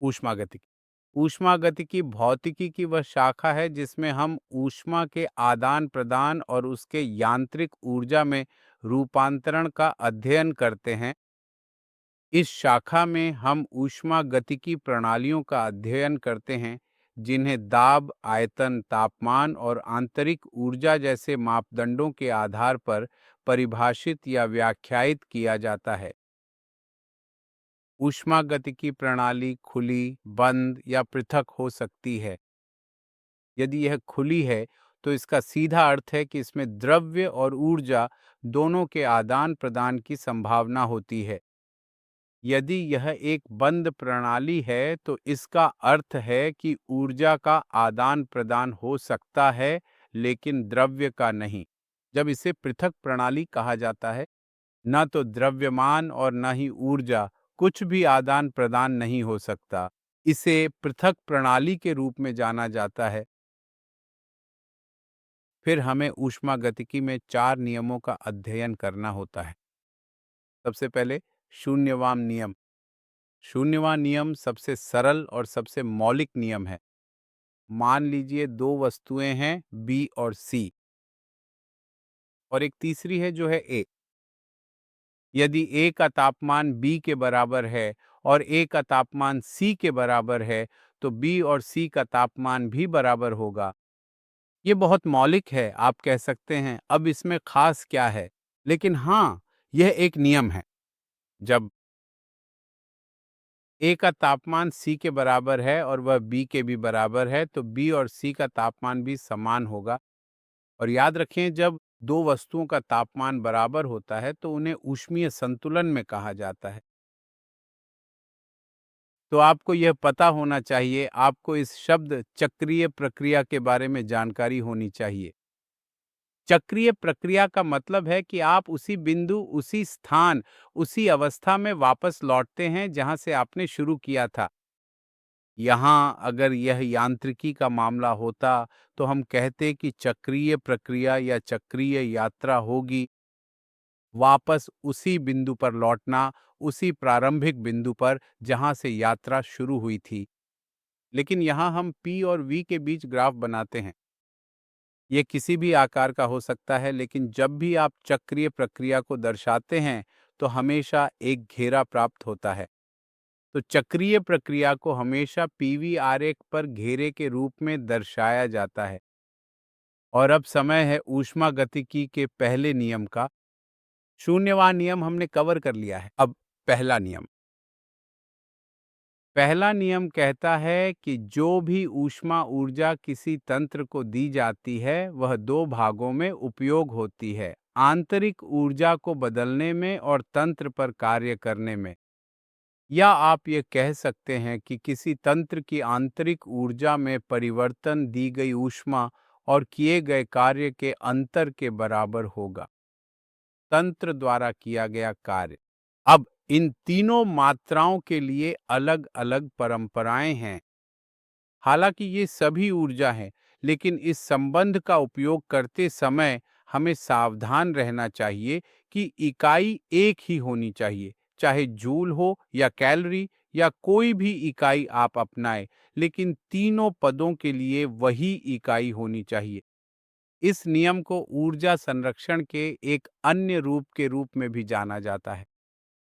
ऊष्मागतिकी। ऊष्मागतिकी भौतिकी की वह शाखा है जिसमें हम ऊष्मा के आदान प्रदान और उसके यांत्रिक ऊर्जा में रूपांतरण का अध्ययन करते हैं। इस शाखा में हम ऊष्मागतिकी प्रणालियों का अध्ययन करते हैं जिन्हें दाब, आयतन, तापमान और आंतरिक ऊर्जा जैसे मापदंडों के आधार पर परिभाषित या व्याख्यायित किया जाता है। ऊष्मागतिकी प्रणाली खुली, बंद या पृथक हो सकती है। यदि यह खुली है तो इसका सीधा अर्थ है कि इसमें द्रव्य और ऊर्जा दोनों के आदान प्रदान की संभावना होती है। यदि यह एक बंद प्रणाली है तो इसका अर्थ है कि ऊर्जा का आदान प्रदान हो सकता है लेकिन द्रव्य का नहीं। जब इसे पृथक प्रणाली कहा जाता है, न तो द्रव्यमान और न ही ऊर्जा, कुछ भी आदान प्रदान नहीं हो सकता। इसे पृथक प्रणाली के रूप में जाना जाता है। फिर हमें ऊष्मागतिकी में 4 नियमों का अध्ययन करना होता है। सबसे पहले शून्यवाम नियम। शून्यवां नियम सबसे सरल और सबसे मौलिक नियम है। मान लीजिए 2 वस्तुएं हैं बी और सी, और एक तीसरी है जो है ए। यदि ए का तापमान बी के बराबर है और ए का तापमान सी के बराबर है तो बी और सी का तापमान भी बराबर होगा। ये बहुत मौलिक है, आप कह सकते हैं अब इसमें खास क्या है, लेकिन हाँ, यह एक नियम है। जब ए का तापमान सी के बराबर है और वह बी के भी बराबर है तो बी और सी का तापमान भी समान होगा। और याद रखें, जब दो वस्तुओं का तापमान बराबर होता है तो उन्हें ऊष्मीय संतुलन में कहा जाता है। तो आपको यह पता होना चाहिए, आपको इस शब्द चक्रीय प्रक्रिया के बारे में जानकारी होनी चाहिए। चक्रीय प्रक्रिया का मतलब है कि आप उसी बिंदु, उसी स्थान, उसी अवस्था में वापस लौटते हैं जहां से आपने शुरू किया था। यहाँ अगर यह यांत्रिकी का मामला होता तो हम कहते कि चक्रीय प्रक्रिया या चक्रीय यात्रा होगी, वापस उसी बिंदु पर लौटना, उसी प्रारंभिक बिंदु पर जहां से यात्रा शुरू हुई थी। लेकिन यहाँ हम P और V के बीच ग्राफ बनाते हैं। ये किसी भी आकार का हो सकता है, लेकिन जब भी आप चक्रीय प्रक्रिया को दर्शाते हैं तो हमेशा एक घेरा प्राप्त होता है। तो चक्रीय प्रक्रिया को हमेशा पीवी आरेख पर घेरे के रूप में दर्शाया जाता है। और अब समय है ऊष्मागतिकी के पहले नियम का। शून्यवान नियम हमने कवर कर लिया है। अब पहला नियम। पहला नियम कहता है कि जो भी ऊष्मा ऊर्जा किसी तंत्र को दी जाती है वह दो भागों में उपयोग होती है, आंतरिक ऊर्जा को बदलने में और तंत्र पर कार्य करने में। या आप ये कह सकते हैं कि किसी तंत्र की आंतरिक ऊर्जा में परिवर्तन दी गई ऊष्मा और किए गए कार्य के अंतर के बराबर होगा। तंत्र द्वारा किया गया कार्य। अब इन तीनों मात्राओं के लिए अलग-अलग परंपराएं हैं। हालांकि ये सभी ऊर्जा हैं, लेकिन इस संबंध का उपयोग करते समय हमें सावधान रहना चाहिए कि इकाई एक ही होनी चाहिए, चाहे जूल हो या कैलोरी या कोई भी इकाई आप अपनाएं, लेकिन तीनों पदों के लिए वही इकाई होनी चाहिए। इस नियम को ऊर्जा संरक्षण के एक अन्य रूप के रूप में भी जाना जाता है।